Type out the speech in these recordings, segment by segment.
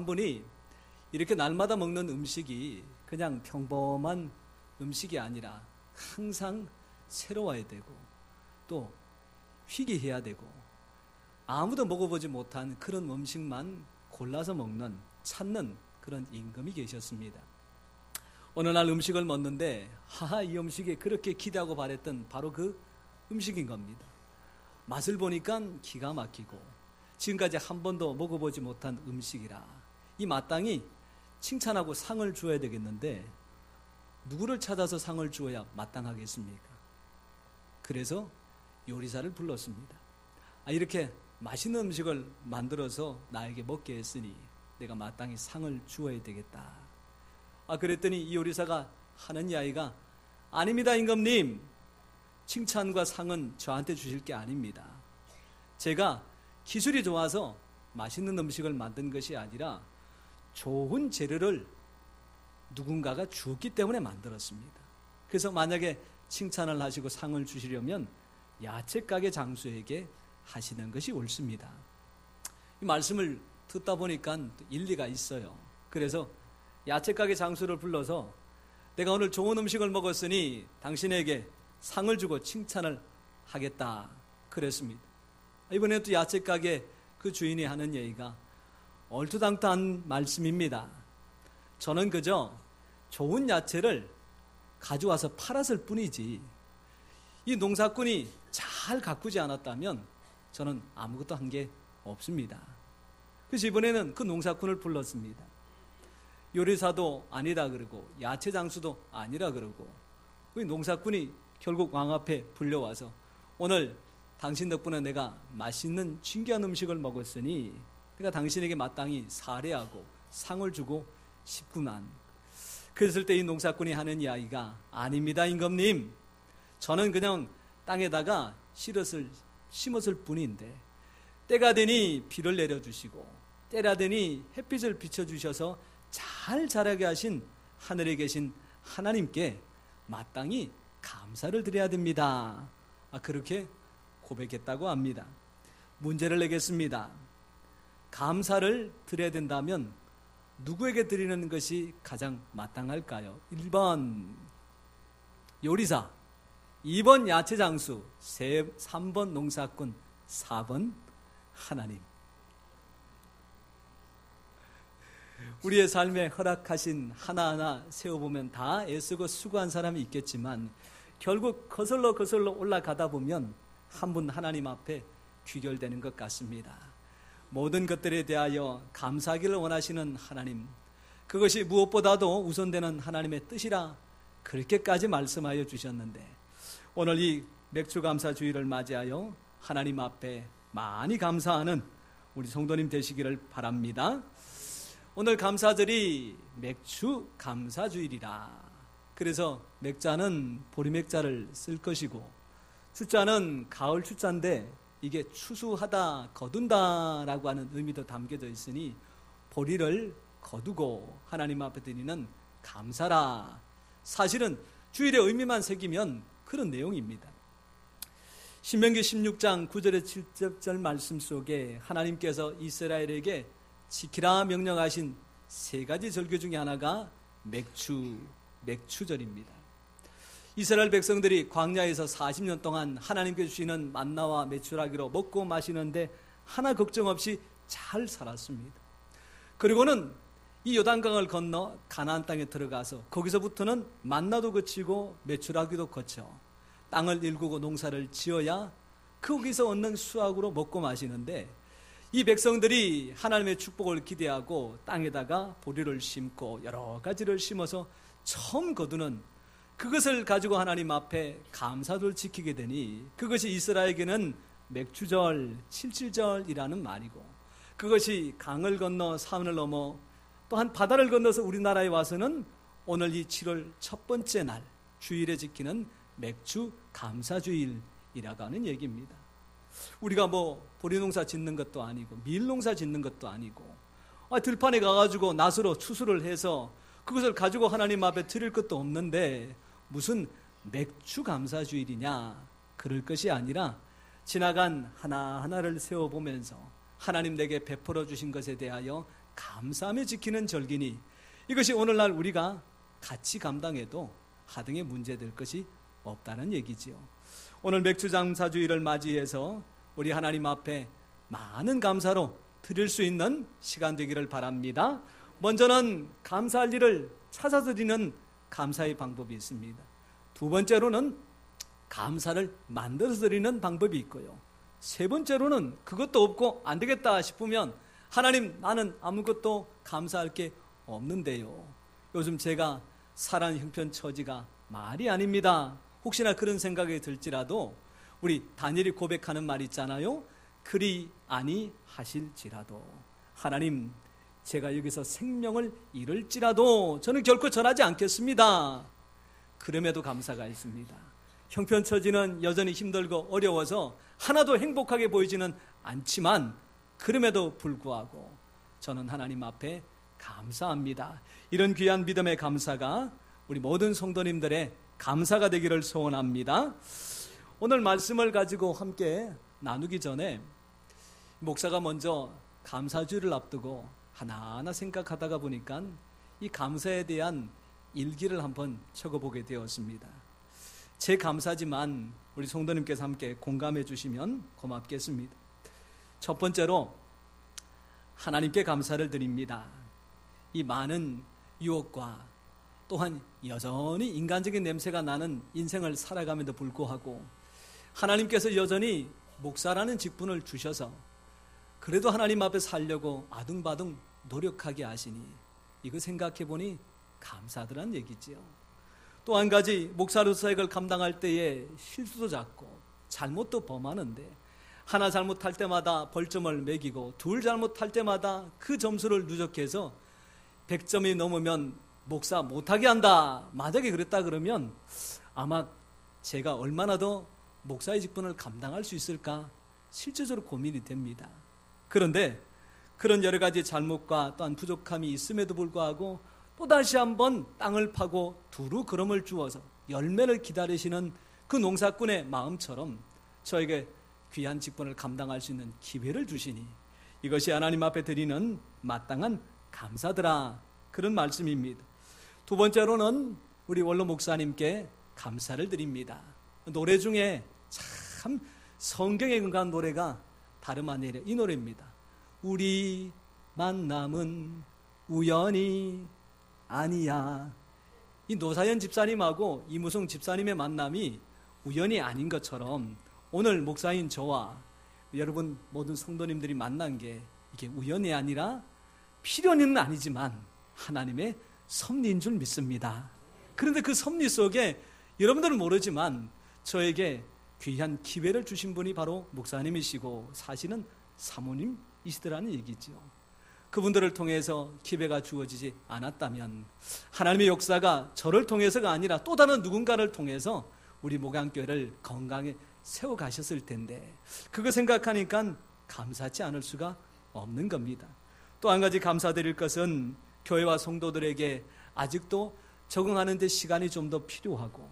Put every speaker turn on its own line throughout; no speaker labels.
분이 이렇게 날마다 먹는 음식이 그냥 평범한 음식이 아니라 항상 새로워야 되고 또 희귀해야 되고 아무도 먹어보지 못한 그런 음식만 골라서 찾는 그런 임금이 계셨습니다. 어느 날 음식을 먹는데 이 음식에 그렇게 기대하고 바랬던 바로 그 음식인 겁니다. 맛을 보니까 기가 막히고 지금까지 한 번도 먹어보지 못한 음식이라 이 마땅히 칭찬하고 상을 주어야 되겠는데 누구를 찾아서 상을 주어야 마땅하겠습니까? 그래서 요리사를 불렀습니다. 이렇게 맛있는 음식을 만들어서 나에게 먹게 했으니 내가 마땅히 상을 주어야 되겠다. 그랬더니 이 요리사가 하는 이야기가 아닙니다, 임금님. 칭찬과 상은 저한테 주실 게 아닙니다. 제가 기술이 좋아서 맛있는 음식을 만든 것이 아니라 좋은 재료를 누군가가 주었기 때문에 만들었습니다. 그래서 만약에 칭찬을 하시고 상을 주시려면 야채 가게 장수에게 하시는 것이 옳습니다. 이 말씀을 듣다 보니까 일리가 있어요. 그래서 야채 가게 장수를 불러서 내가 오늘 좋은 음식을 먹었으니 당신에게 상을 주고 칭찬을 하겠다 그랬습니다. 이번에 또 야채 가게 그 주인이 하는 얘기가 얼토당토한 말씀입니다. 저는 그저 좋은 야채를 가져와서 팔았을 뿐이지 이 농사꾼이 잘 가꾸지 않았다면 저는 아무것도 한 게 없습니다. 그래서 이번에는 그 농사꾼을 불렀습니다. 요리사도 아니다 그러고 야채 장수도 아니라 그러고 그 농사꾼이 결국 왕 앞에 불려와서 오늘 당신 덕분에 내가 맛있는 신기한 음식을 먹었으니 내가 당신에게 마땅히 사례하고 상을 주고 싶구만. 그랬을 때 이 농사꾼이 하는 이야기가 아닙니다, 임금님. 저는 그냥 땅에다가 심었을 뿐인데 때가 되니 비를 내려주시고 때가 되니 햇빛을 비춰주셔서 잘 자라게 하신 하늘에 계신 하나님께 마땅히 감사를 드려야 됩니다. 그렇게 고백했다고 합니다. 문제를 내겠습니다. 감사를 드려야 된다면 누구에게 드리는 것이 가장 마땅할까요? 1번 요리사, 2번 야채 장수, 3번 농사꾼, 4번 하나님. 우리의 삶에 허락하신 하나하나 세워보면 다 애쓰고 수고한 사람이 있겠지만 결국 거슬러 올라가다 보면 한 분 하나님 앞에 귀결되는 것 같습니다. 모든 것들에 대하여 감사하기를 원하시는 하나님, 그것이 무엇보다도 우선되는 하나님의 뜻이라 그렇게까지 말씀하여 주셨는데 오늘 이 맥주감사주의를 맞이하여 하나님 앞에 많이 감사하는 우리 성도님 되시기를 바랍니다. 오늘 감사절이 맥주감사주일이라 그래서 맥자는 보리맥자를 쓸 것이고 추자는 가을 추자인데 이게 추수하다, 거둔다 라고 하는 의미도 담겨져 있으니 보리를 거두고 하나님 앞에 드리는 감사라. 사실은 주일의 의미만 새기면 그런 내용입니다. 신명기 16장 9절에 7절 말씀 속에 하나님께서 이스라엘에게 지키라 명령하신 세 가지 절기 중에 하나가 맥추절입니다. 이스라엘 백성들이 광야에서 40년 동안 하나님께 주시는 만나와 메추라기로 먹고 마시는데 하나 걱정 없이 잘 살았습니다. 그리고는 이 요단강을 건너 가나안 땅에 들어가서 거기서부터는 만나도 거치고 메추라기도 거쳐 땅을 일구고 농사를 지어야 거기서 얻는 수확으로 먹고 마시는데 이 백성들이 하나님의 축복을 기대하고 땅에다가 보리를 심고 여러 가지를 심어서 처음 거두는 그것을 가지고 하나님 앞에 감사를 지키게 되니 그것이 이스라엘에게는 맥추절, 칠칠절이라는 말이고 그것이 강을 건너 산을 넘어 또한 바다를 건너서 우리나라에 와서는 오늘 이 7월 첫 번째 날 주일에 지키는 맥주 감사주일이라고 하는 얘기입니다. 우리가 보리농사 짓는 것도 아니고 밀농사 짓는 것도 아니고 들판에 가가지고 낫으로 추수를 해서 그것을 가지고 하나님 앞에 드릴 것도 없는데 무슨 맥주 감사주일이냐, 그럴 것이 아니라 지나간 하나하나를 세워보면서 하나님 내게 베풀어 주신 것에 대하여 감사하며 지키는 절기니 이것이 오늘날 우리가 같이 감당해도 하등의 문제될 것이 없다는 얘기지요. 오늘 맥주장사주일을 맞이해서 우리 하나님 앞에 많은 감사로 드릴 수 있는 시간 되기를 바랍니다. 먼저는 감사할 일을 찾아서 드리는 감사의 방법이 있습니다. 두 번째로는 감사를 만들어서 드리는 방법이 있고요. 세 번째로는 그것도 없고 안 되겠다 싶으면 하나님, 나는 아무것도 감사할 게 없는데요. 요즘 제가 살아가는 형편 처지가 말이 아닙니다. 혹시나 그런 생각이 들지라도 우리 다니엘이 고백하는 말 있잖아요. 그리 아니하실지라도 하나님, 제가 여기서 생명을 잃을지라도 저는 결코 전하지 않겠습니다. 그럼에도 감사가 있습니다. 형편처지는 여전히 힘들고 어려워서 하나도 행복하게 보이지는 않지만 그럼에도 불구하고 저는 하나님 앞에 감사합니다. 이런 귀한 믿음의 감사가 우리 모든 성도님들의 감사가 되기를 소원합니다. 오늘 말씀을 가지고 함께 나누기 전에 목사가 먼저 감사주일을 앞두고 하나하나 생각하다가 보니까 이 감사에 대한 일기를 한번 적어보게 되었습니다. 제 감사지만 우리 성도님께서 함께 공감해 주시면 고맙겠습니다. 첫 번째로 하나님께 감사를 드립니다. 이 많은 유혹과 또한 여전히 인간적인 냄새가 나는 인생을 살아감에도 불구하고 하나님께서 여전히 목사라는 직분을 주셔서 그래도 하나님 앞에 살려고 아둥바둥 노력하게 하시니 이거 생각해 보니 감사하더란 얘기지요. 또 한 가지, 목사로서 이걸 감당할 때에 실수도 작고 잘못도 범하는데 하나 잘못할 때마다 벌점을 매기고 둘 잘못할 때마다 그 점수를 누적해서 100점이 넘으면 목사 못하게 한다, 만약에 그랬다 그러면 아마 제가 얼마나 더 목사의 직분을 감당할 수 있을까 실제적으로 고민이 됩니다. 그런데 그런 여러 가지 잘못과 또한 부족함이 있음에도 불구하고 또다시 한번 땅을 파고 두루 그름을 주어서 열매를 기다리시는 그 농사꾼의 마음처럼 저에게 귀한 직분을 감당할 수 있는 기회를 주시니 이것이 하나님 앞에 드리는 마땅한 감사드라, 그런 말씀입니다. 두 번째로는 우리 원로 목사님께 감사를 드립니다. 노래 중에 참 성경에 근거한 노래가 다름 아니라 이 노래입니다. 우리 만남은 우연이 아니야. 이 노사연 집사님하고 이무송 집사님의 만남이 우연이 아닌 것처럼 오늘 목사인 저와 여러분 모든 성도님들이 만난 게 이게 우연이 아니라 필연은 아니지만 하나님의 섭리인 줄 믿습니다. 그런데 그 섭리 속에 여러분들은 모르지만 저에게 귀한 기회를 주신 분이 바로 목사님이시고 사실은 사모님이시더라는 얘기죠. 그분들을 통해서 기회가 주어지지 않았다면 하나님의 역사가 저를 통해서가 아니라 또 다른 누군가를 통해서 우리 목양교회를 건강에 세워가셨을 텐데 그거 생각하니까 감사하지 않을 수가 없는 겁니다. 또 한 가지 감사드릴 것은 교회와 성도들에게 아직도 적응하는 데 시간이 좀 더 필요하고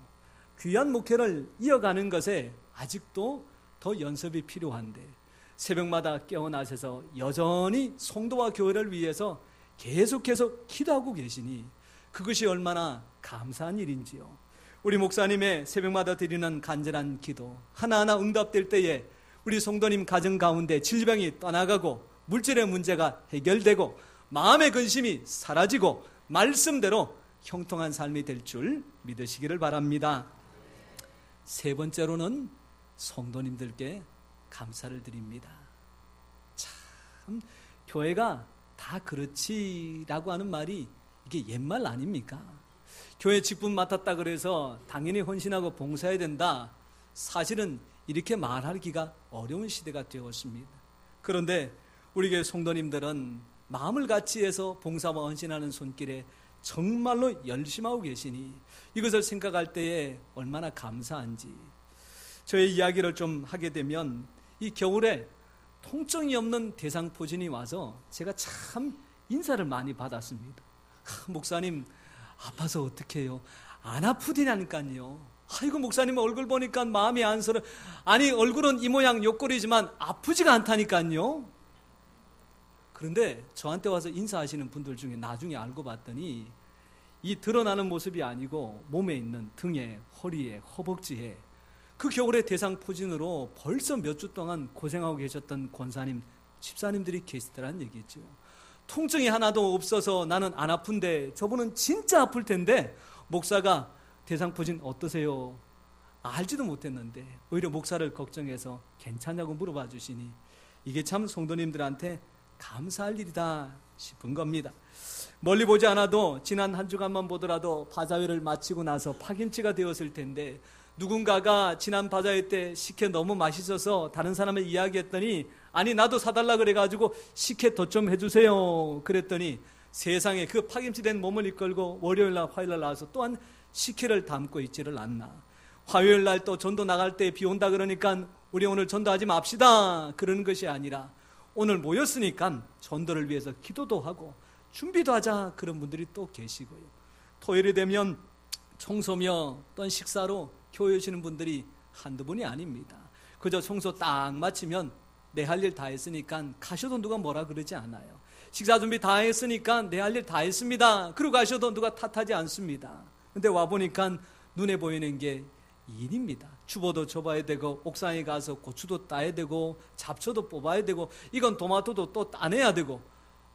귀한 목회를 이어가는 것에 아직도 더 연습이 필요한데 새벽마다 깨어나셔서 여전히 성도와 교회를 위해서 계속해서 기도하고 계시니 그것이 얼마나 감사한 일인지요. 우리 목사님의 새벽마다 드리는 간절한 기도 하나하나 응답될 때에 우리 성도님 가정 가운데 질병이 떠나가고 물질의 문제가 해결되고 마음의 근심이 사라지고 말씀대로 형통한 삶이 될 줄 믿으시기를 바랍니다. 세 번째로는 성도님들께 감사를 드립니다. 참 교회가 다 그렇지라고 하는 말이 이게 옛말 아닙니까? 교회 직분 맡았다 그래서 당연히 헌신하고 봉사해야 된다. 사실은 이렇게 말하기가 어려운 시대가 되었습니다. 그런데 우리 교회 성도님들은 마음을 같이 해서 봉사와 헌신하는 손길에 정말로 열심하고 계시니 이것을 생각할 때에 얼마나 감사한지. 저의 이야기를 좀 하게 되면 이 겨울에 통증이 없는 대상포진이 와서 제가 참 인사를 많이 받았습니다. 목사님 아파서 어떡해요? 안 아프디냐니까요. 아이고 목사님 얼굴 보니까 마음이 안쓰러. 아니 얼굴은 이 모양 옆구리지만 아프지가 않다니까요. 그런데 저한테 와서 인사하시는 분들 중에 나중에 알고 봤더니 이 드러나는 모습이 아니고 몸에 있는 등에, 허리에, 허벅지에 그 겨울에 대상포진으로 벌써 몇 주 동안 고생하고 계셨던 권사님, 집사님들이 계시더란 얘기죠. 통증이 하나도 없어서 나는 안 아픈데 저분은 진짜 아플 텐데 목사가 대상포진 어떠세요? 알지도 못했는데 오히려 목사를 걱정해서 괜찮냐고 물어봐 주시니 이게 참 성도님들한테 감사할 일이다 싶은 겁니다. 멀리 보지 않아도 지난 한 주간만 보더라도 바자회를 마치고 나서 파김치가 되었을 텐데 누군가가 지난 바자회 때 식혜 너무 맛있어서 다른 사람을 이야기했더니 아니 나도 사달라 그래가지고 식혜 더 좀 해주세요 그랬더니 세상에 그 파김치 된 몸을 이끌고 월요일날 화요일날 나와서 또한 식혜를 담고 있지를 않나. 화요일날 또 전도 나갈 때 비 온다 그러니까 우리 오늘 전도하지 맙시다 그러는 것이 아니라 오늘 모였으니까 전도를 위해서 기도도 하고 준비도 하자 그런 분들이 또 계시고요. 토요일이 되면 청소며 또는 식사로 교회 오시는 분들이 한두 분이 아닙니다. 그저 청소 딱 마치면 내 할 일 다 했으니까 가셔도 누가 뭐라 그러지 않아요. 식사 준비 다 했으니까 내 할 일 다 했습니다. 그러고 가셔도 누가 탓하지 않습니다. 근데 와보니까 눈에 보이는 게 일입니다. 주보도 줘봐야 되고 옥상에 가서 고추도 따야 되고 잡초도 뽑아야 되고 이건 토마토도 또 따내야 되고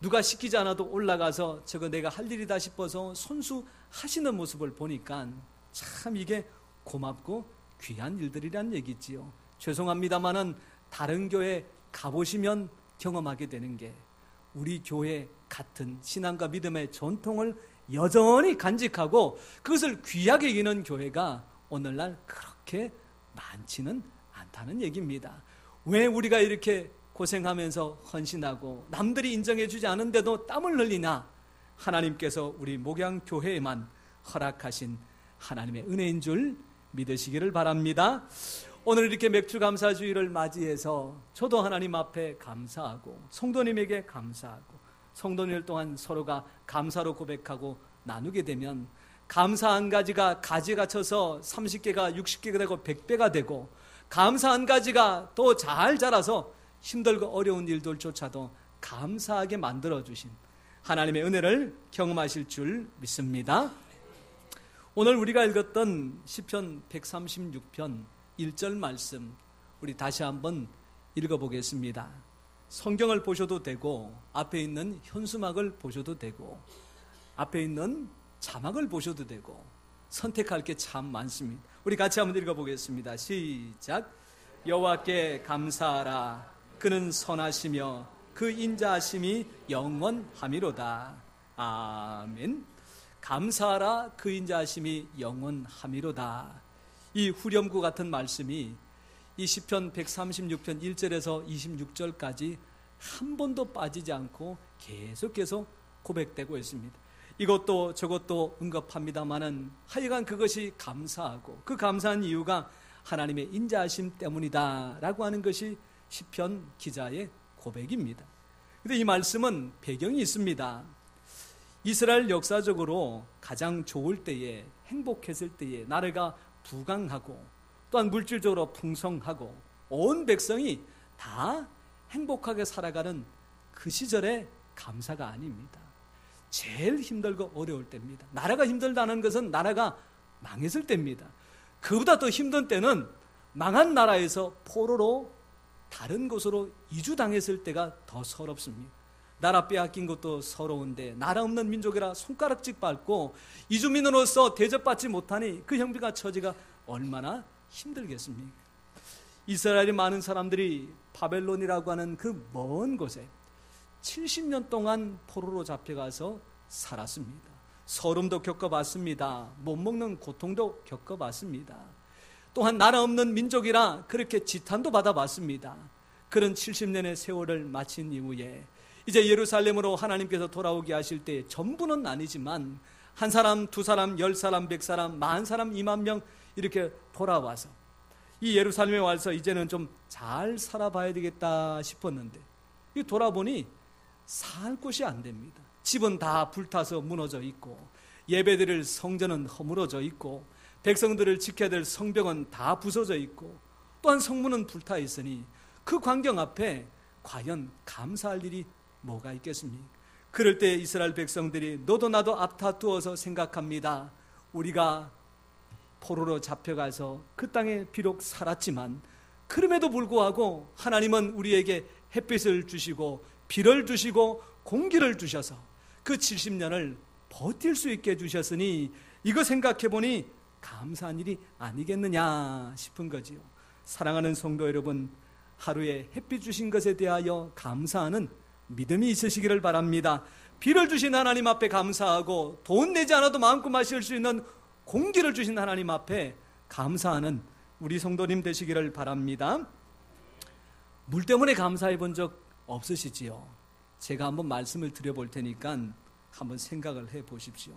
누가 시키지 않아도 올라가서 저거 내가 할 일이다 싶어서 손수 하시는 모습을 보니까 참 이게 고맙고 귀한 일들이란 얘기지요. 죄송합니다마는 다른 교회 가보시면 경험하게 되는 게 우리 교회 같은 신앙과 믿음의 전통을 여전히 간직하고 그것을 귀하게 여기는 교회가 오늘날 그렇게 많지는 않다는 얘기입니다. 왜 우리가 이렇게 고생하면서 헌신하고 남들이 인정해주지 않은데도 땀을 흘리나? 하나님께서 우리 목양교회에만 허락하신 하나님의 은혜인 줄 믿으시기를 바랍니다. 오늘 이렇게 맥주감사주의를 맞이해서 저도 하나님 앞에 감사하고 성도님에게 감사하고 성도님들 또한 서로가 감사로 고백하고 나누게 되면 감사 한 가지가 가지에 갇혀서 30개가 60개가 되고 100배가 되고 감사 한 가지가 또 잘 자라서 힘들고 어려운 일들조차도 감사하게 만들어주신 하나님의 은혜를 경험하실 줄 믿습니다. 오늘 우리가 읽었던 시편 136편 1절 말씀 우리 다시 한번 읽어보겠습니다. 성경을 보셔도 되고 앞에 있는 현수막을 보셔도 되고 앞에 있는 자막을 보셔도 되고 선택할 게 참 많습니다. 우리 같이 한번 읽어보겠습니다. 시작. 여호와께 감사하라. 그는 선하시며 그 인자하심이 영원함이로다. 아멘. 감사하라. 그 인자하심이 영원함이로다. 이 후렴구 같은 말씀이 이 시편 136편 1절에서 26절까지 한 번도 빠지지 않고 계속해서 고백되고 있습니다. 이것도 저것도 언급합니다마는 하여간 그것이 감사하고 그 감사한 이유가 하나님의 인자하심 때문이다 라고 하는 것이 시편 기자의 고백입니다. 그런데 이 말씀은 배경이 있습니다. 이스라엘 역사적으로 가장 좋을 때에 행복했을 때에 나라가 부강하고 또한 물질적으로 풍성하고 온 백성이 다 행복하게 살아가는 그 시절의 감사가 아닙니다. 제일 힘들고 어려울 때입니다. 나라가 힘들다는 것은 나라가 망했을 때입니다. 그보다 더 힘든 때는 망한 나라에서 포로로 다른 곳으로 이주당했을 때가 더 서럽습니다. 나라 빼앗긴 것도 서러운데 나라 없는 민족이라 손가락질 밟고 이주민으로서 대접받지 못하니 그 형편과 처지가 얼마나 힘들겠습니까? 이스라엘의 많은 사람들이 바벨론이라고 하는 그 먼 곳에 70년 동안 포로로 잡혀가서 살았습니다. 서름도 겪어봤습니다. 못 먹는 고통도 겪어봤습니다. 또한 나라 없는 민족이라 그렇게 지탄도 받아봤습니다. 그런 70년의 세월을 마친 이후에 이제 예루살렘으로 하나님께서 돌아오게 하실 때 전부는 아니지만 한 사람, 두 사람, 10사람, 100사람, 10,000사람, 20,000명 이렇게 돌아와서 이 예루살렘에 와서 이제는 좀 잘 살아봐야 되겠다 싶었는데 이 돌아보니 살 곳이 안 됩니다. 집은 다 불타서 무너져 있고 예배드릴 성전은 허물어져 있고 백성들을 지켜야 될 성벽은 다 부서져 있고 또한 성문은 불타 있으니 그 광경 앞에 과연 감사할 일이 뭐가 있겠습니까? 그럴 때 이스라엘 백성들이 너도 나도 앞다투어서 생각합니다. 우리가 포로로 잡혀가서 그 땅에 비록 살았지만 그럼에도 불구하고 하나님은 우리에게 햇빛을 주시고 비를 주시고 공기를 주셔서 그 70년을 버틸 수 있게 해주셨으니 이거 생각해보니 감사한 일이 아니겠느냐 싶은 거지요. 사랑하는 성도 여러분, 하루에 햇빛 주신 것에 대하여 감사하는 믿음이 있으시기를 바랍니다. 비를 주신 하나님 앞에 감사하고 돈 내지 않아도 마음껏 마실 수 있는 공기를 주신 하나님 앞에 감사하는 우리 성도님 되시기를 바랍니다. 물 때문에 감사해 본 적 없으시지요? 제가 한번 말씀을 드려볼 테니까 한번 생각을 해 보십시오.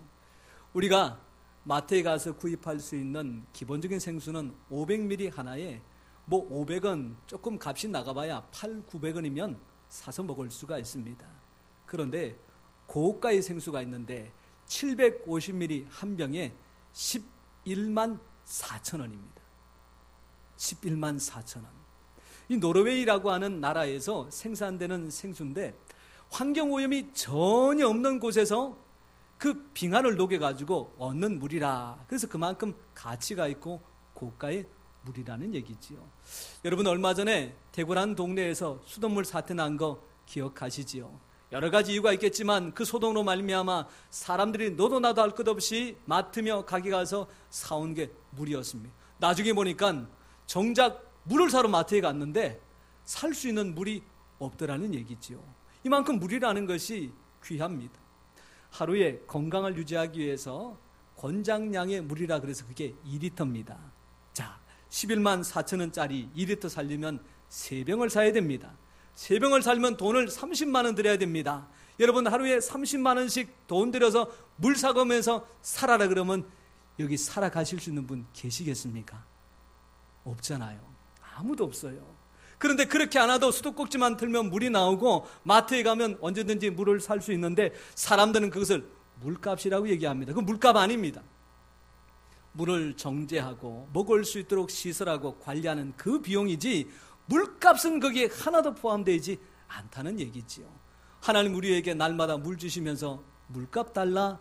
우리가 마트에 가서 구입할 수 있는 기본적인 생수는 500ml 하나에 500원 조금 값이 나가봐야 900원이면 사서 먹을 수가 있습니다. 그런데 고가의 생수가 있는데 750ml 한 병에 11만 4천 원입니다. 11만 4천 원. 이 노르웨이라고 하는 나라에서 생산되는 생수인데 환경오염이 전혀 없는 곳에서 그 빙하를 녹여가지고 얻는 물이라. 그래서 그만큼 가치가 있고 고가의 물이라는 얘기지요. 여러분 얼마 전에 대구라는 동네에서 수돗물 사태 난 거 기억하시지요? 여러 가지 이유가 있겠지만 그 소동으로 말미암아 사람들이 너도 나도 할 것 없이 맡으며 가게 가서 사온 게 물이었습니다. 나중에 보니까 정작 물을 사러 마트에 갔는데 살 수 있는 물이 없더라는 얘기지요. 이만큼 물이라는 것이 귀합니다. 하루에 건강을 유지하기 위해서 권장량의 물이라 그래서 그게 2리터입니다. 자, 11만 4천 원짜리 2리터 살려면 3병을 사야 됩니다. 3병을 살면 돈을 30만 원 들여야 됩니다. 여러분 하루에 30만 원씩 돈 들여서 물 사가면서 살아라 그러면 여기 살아가실 수 있는 분 계시겠습니까? 없잖아요. 아무도 없어요. 그런데 그렇게 안 하도 수도꼭지만 틀면 물이 나오고 마트에 가면 언제든지 물을 살 수 있는데 사람들은 그것을 물값이라고 얘기합니다. 그 물값 아닙니다. 물을 정제하고 먹을 수 있도록 시설하고 관리하는 그 비용이지 물값은 거기에 하나도 포함되지 않다는 얘기지요. 하나님 우리에게 날마다 물 주시면서 물값 달라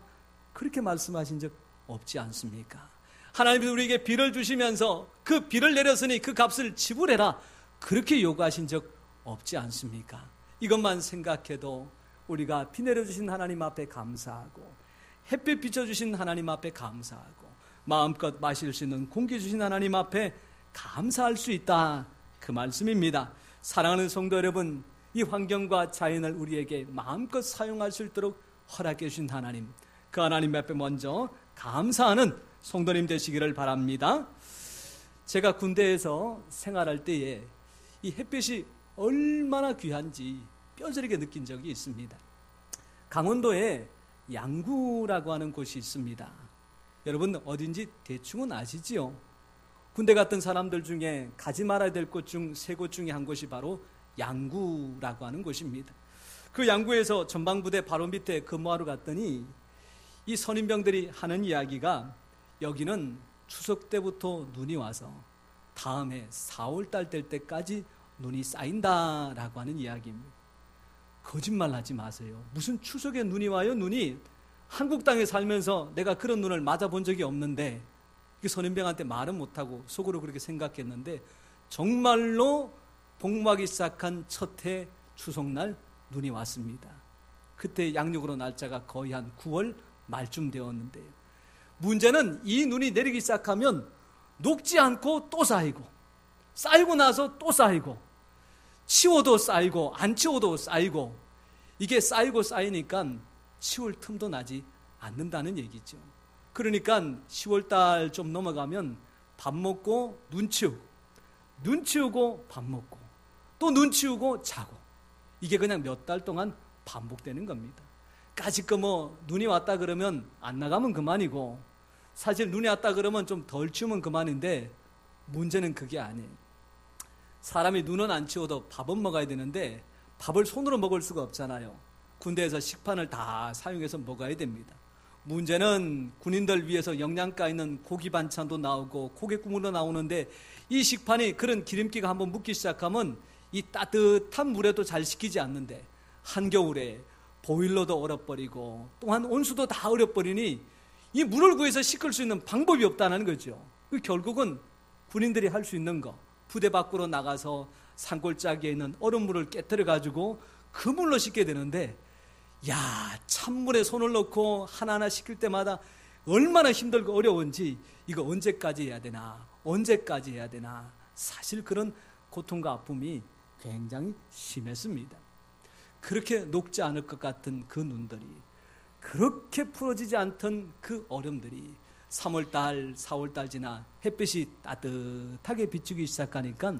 그렇게 말씀하신 적 없지 않습니까? 하나님이 우리에게 비를 주시면서 그 비를 내렸으니 그 값을 지불해라 그렇게 요구하신 적 없지 않습니까? 이것만 생각해도 우리가 비 내려주신 하나님 앞에 감사하고 햇빛 비춰주신 하나님 앞에 감사하고 마음껏 마실 수 있는 공기 주신 하나님 앞에 감사할 수 있다 그 말씀입니다. 사랑하는 성도 여러분, 이 환경과 자연을 우리에게 마음껏 사용할 수 있도록 허락해 주신 하나님, 그 하나님 앞에 먼저 감사하는 성도님 되시기를 바랍니다. 제가 군대에서 생활할 때에 이 햇빛이 얼마나 귀한지 뼈저리게 느낀 적이 있습니다. 강원도에 양구라고 하는 곳이 있습니다. 여러분 어딘지 대충은 아시지요? 군대 갔던 사람들 중에 가지 말아야 될 곳 중 3곳 중에 한 곳이 바로 양구라고 하는 곳입니다. 그 양구에서 전방부대 바로 밑에 근무하러 갔더니 이 선임병들이 하는 이야기가 여기는 추석 때부터 눈이 와서 다음해 4월달 될 때까지 눈이 쌓인다라고 하는 이야기입니다. 거짓말 하지 마세요. 무슨 추석에 눈이 와요? 눈이 한국 땅에 살면서 내가 그런 눈을 맞아본 적이 없는데 선임병한테 말은 못하고 속으로 그렇게 생각했는데 정말로 복무하기 시작한 첫 해 추석날 눈이 왔습니다. 그때 양력으로 날짜가 거의 한 9월 말쯤 되었는데요. 문제는 이 눈이 내리기 시작하면 녹지 않고 또 쌓이고 쌓이고 나서 또 쌓이고 치워도 쌓이고 안 치워도 쌓이고 이게 쌓이고 쌓이니까 치울 틈도 나지 않는다는 얘기죠. 그러니까 10월달 좀 넘어가면 밥 먹고 눈 치우고 눈 치우고 밥 먹고 또 눈 치우고 자고 이게 그냥 몇 달 동안 반복되는 겁니다. 까짓거 눈이 왔다 그러면 안 나가면 그만이고 사실 눈이 왔다 그러면 좀 덜 치우면 그만인데 문제는 그게 아니에요. 사람이 눈은 안 치워도 밥은 먹어야 되는데 밥을 손으로 먹을 수가 없잖아요. 군대에서 식판을 다 사용해서 먹어야 됩니다. 문제는 군인들 위해서 영양가 있는 고기 반찬도 나오고 고기 국물도 나오는데 이 식판이 그런 기름기가 한번 묻기 시작하면 이 따뜻한 물에도 잘 식히지 않는데 한겨울에 보일러도 얼어버리고 또한 온수도 다 얼어버리니 이 물을 구해서 씻을 수 있는 방법이 없다는 거죠. 결국은 군인들이 할 수 있는 거, 부대 밖으로 나가서 산골짜기에 있는 얼음물을 깨뜨려 가지고 그 물로 씻게 되는데, 야, 찬물에 손을 넣고 하나하나 씻길 때마다 얼마나 힘들고 어려운지, 이거 언제까지 해야 되나, 언제까지 해야 되나, 사실 그런 고통과 아픔이 굉장히 심했습니다. 그렇게 녹지 않을 것 같은 그 눈들이, 그렇게 풀어지지 않던 그 얼음들이 3월달, 4월달 지나 햇빛이 따뜻하게 비추기 시작하니까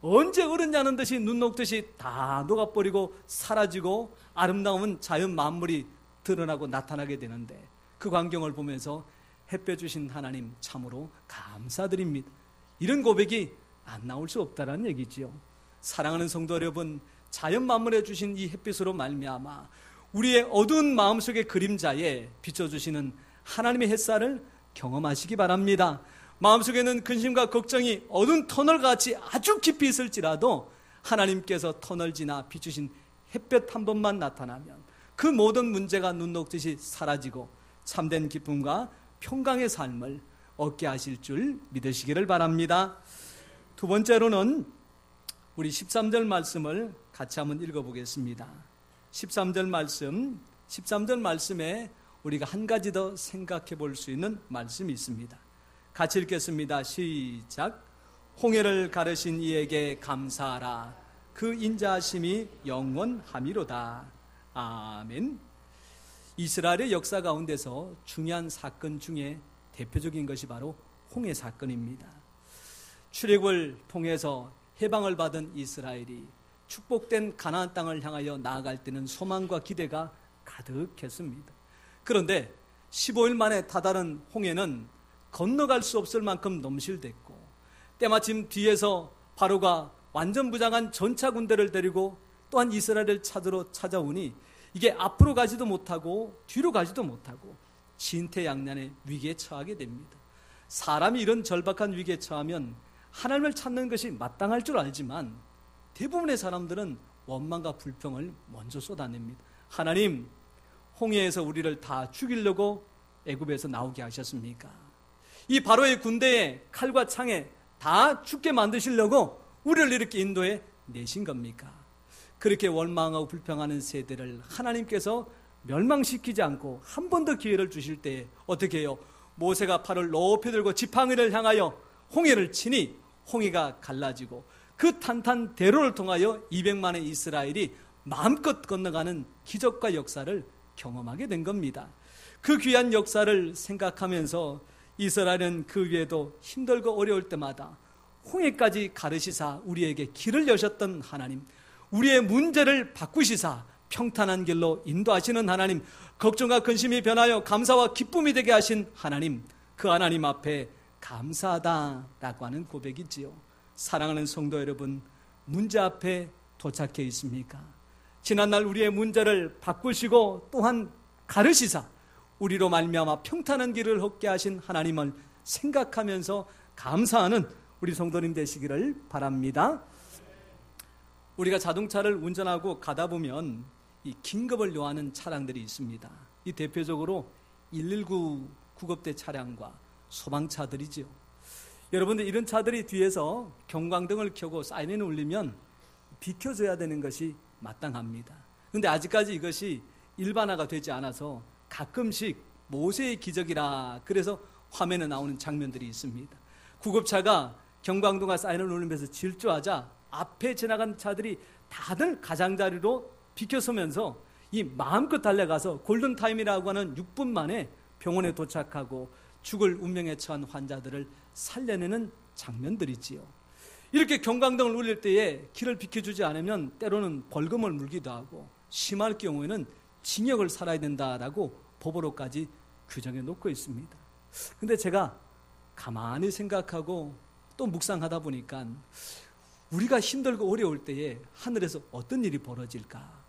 언제 얼었냐는 듯이 눈 녹듯이 다 녹아버리고 사라지고 아름다운 자연 만물이 드러나고 나타나게 되는데, 그 광경을 보면서 햇볕 주신 하나님 참으로 감사드립니다. 이런 고백이 안 나올 수 없다는 얘기지요. 사랑하는 성도 여러분, 자연 만물에 주신 이 햇빛으로 말미암아 우리의 어두운 마음속의 그림자에 비춰주시는 하나님의 햇살을 경험하시기 바랍니다. 마음속에는 근심과 걱정이 어두운 터널같이 아주 깊이 있을지라도 하나님께서 터널 지나 비추신 햇볕 한 번만 나타나면 그 모든 문제가 눈 녹듯이 사라지고 참된 기쁨과 평강의 삶을 얻게 하실 줄 믿으시기를 바랍니다. 두 번째로는 우리 13절 말씀을 같이 한번 읽어보겠습니다. 13절 말씀에 우리가 한 가지 더 생각해 볼 수 있는 말씀이 있습니다. 같이 읽겠습니다. 시작. 홍해를 가르신 이에게 감사하라. 그 인자하심이 영원함이로다. 아멘. 이스라엘의 역사 가운데서 중요한 사건 중에 대표적인 것이 바로 홍해 사건입니다. 출애굽을 통해서 해방을 받은 이스라엘이 축복된 가나안 땅을 향하여 나아갈 때는 소망과 기대가 가득했습니다. 그런데 15일 만에 다다른 홍해는 건너갈 수 없을 만큼 넘실댔고, 때마침 뒤에서 바로가 완전 무장한 전차 군대를 데리고 또한 이스라엘을 찾으러 찾아오니 이게 앞으로 가지도 못하고 뒤로 가지도 못하고 진퇴양난의 위기에 처하게 됩니다. 사람이 이런 절박한 위기에 처하면 하나님을 찾는 것이 마땅할 줄 알지만 대부분의 사람들은 원망과 불평을 먼저 쏟아냅니다. 하나님, 홍해에서 우리를 다 죽이려고 애굽에서 나오게 하셨습니까? 이 바로의 군대에 칼과 창에 다 죽게 만드시려고 우리를 이렇게 인도에 내신 겁니까? 그렇게 원망하고 불평하는 세대를 하나님께서 멸망시키지 않고 한 번 더 기회를 주실 때 어떻게 해요? 모세가 팔을 높이 들고 지팡이를 향하여 홍해를 치니 홍해가 갈라지고 그 탄탄 대로를 통하여 200만의 이스라엘이 마음껏 건너가는 기적과 역사를 경험하게 된 겁니다. 그 귀한 역사를 생각하면서 이스라엘은 그 위에도 힘들고 어려울 때마다 홍해까지 가르시사 우리에게 길을 여셨던 하나님, 우리의 문제를 바꾸시사 평탄한 길로 인도하시는 하나님, 걱정과 근심이 변하여 감사와 기쁨이 되게 하신 하나님, 그 하나님 앞에 감사하다라고 하는 고백이지요. 사랑하는 성도 여러분, 문제 앞에 도착해 있습니까? 지난날 우리의 문제를 바꾸시고 또한 가르시사 우리로 말미암아 평탄한 길을 걷게 하신 하나님을 생각하면서 감사하는 우리 성도님 되시기를 바랍니다. 우리가 자동차를 운전하고 가다 보면 이 긴급을 요하는 차량들이 있습니다. 이 대표적으로 119 구급대 차량과 소방차들이죠. 여러분들, 이런 차들이 뒤에서 경광등을 켜고 사이렌을 울리면 비켜줘야 되는 것이 마땅합니다. 그런데 아직까지 이것이 일반화가 되지 않아서 가끔씩 모세의 기적이라 그래서 화면에 나오는 장면들이 있습니다. 구급차가 경광등과 사이렌을 울리면서 질주하자 앞에 지나간 차들이 다들 가장자리로 비켜서면서 이 마음껏 달려가서 골든타임이라고 하는 6분 만에 병원에 도착하고 죽을 운명에 처한 환자들을 살려내는 장면들이지요. 이렇게 경광등을 울릴 때에 길을 비켜주지 않으면 때로는 벌금을 물기도 하고 심할 경우에는 징역을 살아야 된다라고 법으로까지 규정해 놓고 있습니다. 근데 제가 가만히 생각하고 또 묵상하다 보니까 우리가 힘들고 어려울 때에 하늘에서 어떤 일이 벌어질까?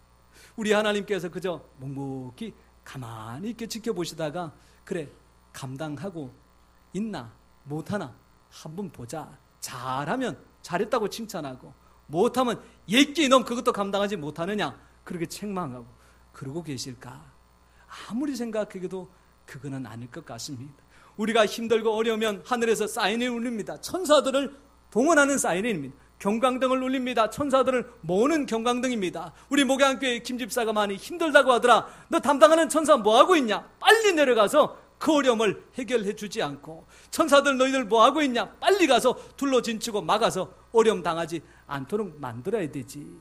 우리 하나님께서 그저 묵묵히 가만히 있게 지켜보시다가 그래, 감당하고 있나 못하나 한번 보자. 잘하면 잘했다고 칭찬하고 못하면 예끼 넌 그것도 감당하지 못하느냐, 그렇게 책망하고 그러고 계실까? 아무리 생각해도 그거는 아닐 것 같습니다. 우리가 힘들고 어려우면 하늘에서 사이렌이 울립니다. 천사들을 동원하는 사이렌입니다. 경광등을 울립니다. 천사들을 모으는 경광등입니다. 우리 목양교회 김집사가 많이 힘들다고 하더라. 너 담당하는 천사 뭐하고 있냐? 빨리 내려가서 그 어려움을 해결해 주지 않고, 천사들 너희들 뭐하고 있냐? 빨리 가서 둘러진치고 막아서 어려움 당하지 않도록 만들어야 되지.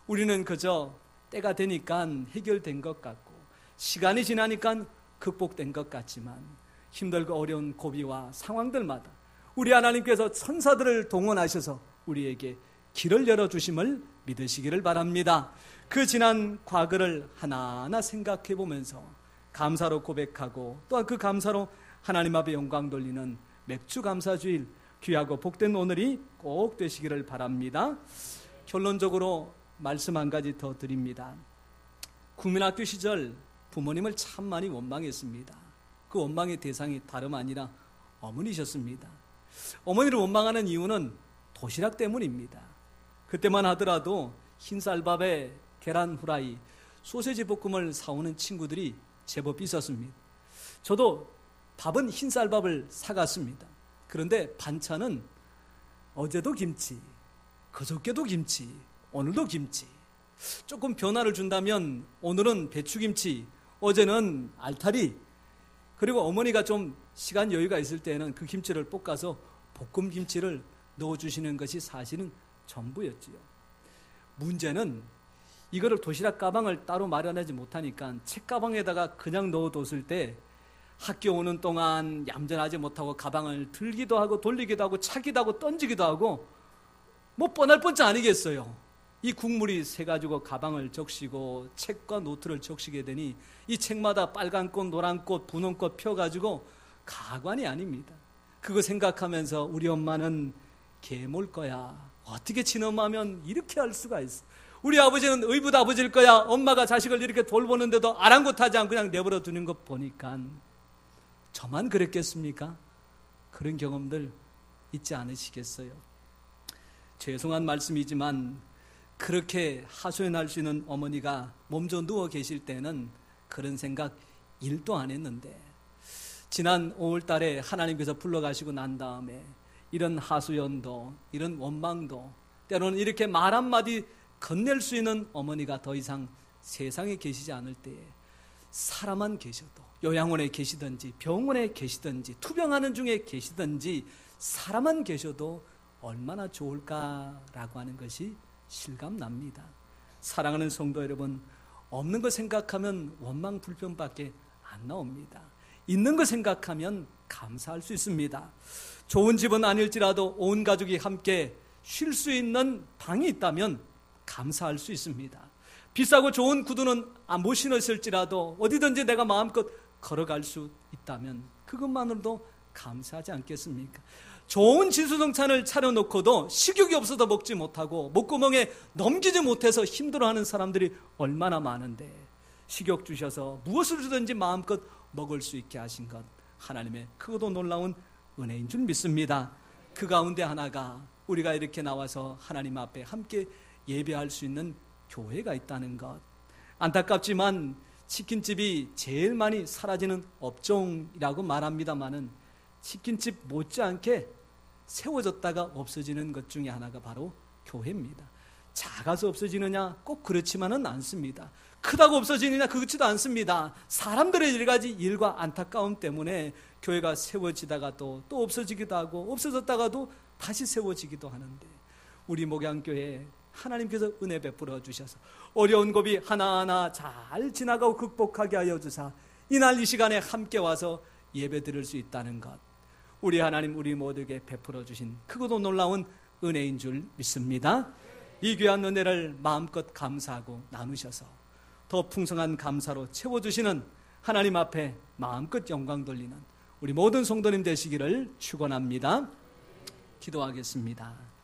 우리는 그저 때가 되니까 해결된 것 같고 시간이 지나니까 극복된 것 같지만, 힘들고 어려운 고비와 상황들마다 우리 하나님께서 천사들을 동원하셔서 우리에게 길을 열어주심을 믿으시기를 바랍니다. 그 지난 과거를 하나하나 생각해 보면서 감사로 고백하고, 또한 그 감사로 하나님 앞에 영광 돌리는 맥주 감사주일, 귀하고 복된 오늘이 꼭 되시기를 바랍니다. 결론적으로 말씀 한 가지 더 드립니다. 국민학교 시절 부모님을 참 많이 원망했습니다. 그 원망의 대상이 다름 아니라 어머니셨습니다. 어머니를 원망하는 이유는 도시락 때문입니다. 그때만 하더라도 흰쌀밥에 계란 후라이, 소세지 볶음을 사오는 친구들이 제법 있었습니다. 저도 밥은 흰쌀밥을 사갔습니다. 그런데 반찬은 어제도 김치, 그저께도 김치, 오늘도 김치. 조금 변화를 준다면 오늘은 배추김치, 어제는 알타리, 그리고 어머니가 좀 시간 여유가 있을 때는 그 김치를 볶아서 볶음김치를 넣어주시는 것이 사실은 전부였지요. 문제는 이거를 도시락 가방을 따로 마련하지 못하니까 책가방에다가 그냥 넣어뒀을 때 학교 오는 동안 얌전하지 못하고 가방을 들기도 하고 돌리기도 하고 차기도 하고 던지기도 하고 뭐 뻔할 뻔치 아니겠어요. 이 국물이 새가지고 가방을 적시고 책과 노트를 적시게 되니 이 책마다 빨간 꽃, 노란 꽃, 분홍 꽃 펴가지고 가관이 아닙니다. 그거 생각하면서 우리 엄마는 개몰 거야. 어떻게 친엄마면 이렇게 할 수가 있어. 우리 아버지는 의붓 아버지일 거야. 엄마가 자식을 이렇게 돌보는데도 아랑곳하지 않고 그냥 내버려 두는 것 보니까 저만 그랬겠습니까? 그런 경험들 있지 않으시겠어요? 죄송한 말씀이지만 그렇게 하소연할 수 있는 어머니가 몸져 누워 계실 때는 그런 생각 1도 안 했는데, 지난 5월 달에 하나님께서 불러가시고 난 다음에 이런 하소연도, 이런 원망도, 때로는 이렇게 말 한마디 건넬 수 있는 어머니가 더 이상 세상에 계시지 않을 때에 사람만 계셔도, 요양원에 계시든지 병원에 계시든지 투병하는 중에 계시든지 사람만 계셔도 얼마나 좋을까라고 하는 것이 실감납니다. 사랑하는 성도 여러분, 없는 거 생각하면 원망 불평밖에 안 나옵니다. 있는 거 생각하면 감사할 수 있습니다. 좋은 집은 아닐지라도 온 가족이 함께 쉴 수 있는 방이 있다면 감사할 수 있습니다. 비싸고 좋은 구두는 못 신었을지라도 어디든지 내가 마음껏 걸어갈 수 있다면 그것만으로도 감사하지 않겠습니까? 좋은 진수성찬을 차려놓고도 식욕이 없어서 먹지 못하고 목구멍에 넘기지 못해서 힘들어하는 사람들이 얼마나 많은데, 식욕 주셔서 무엇을 주든지 마음껏 먹을 수 있게 하신 것, 하나님의 크고도 놀라운 은혜인 줄 믿습니다. 그 가운데 하나가 우리가 이렇게 나와서 하나님 앞에 함께 예배할 수 있는 교회가 있다는 것. 안타깝지만 치킨집이 제일 많이 사라지는 업종이라고 말합니다마는 치킨집 못지않게 세워졌다가 없어지는 것 중에 하나가 바로 교회입니다. 작아서 없어지느냐? 꼭 그렇지만은 않습니다. 크다고 없어지느냐? 그렇지도 않습니다. 사람들의 여러 가지 일과 안타까움 때문에 교회가 세워지다가 또 없어지기도 하고 없어졌다가도 다시 세워지기도 하는데, 우리 목양교회 하나님께서 은혜 베풀어 주셔서 어려운 고비 하나하나 잘 지나가고 극복하게 하여 주사 이날 이 시간에 함께 와서 예배 드릴 수 있다는 것, 우리 하나님 우리 모두에게 베풀어 주신 크고도 놀라운 은혜인 줄 믿습니다. 이 귀한 은혜를 마음껏 감사하고 나누셔서 더 풍성한 감사로 채워주시는 하나님 앞에 마음껏 영광 돌리는 우리 모든 성도님 되시기를 축원합니다. 기도하겠습니다.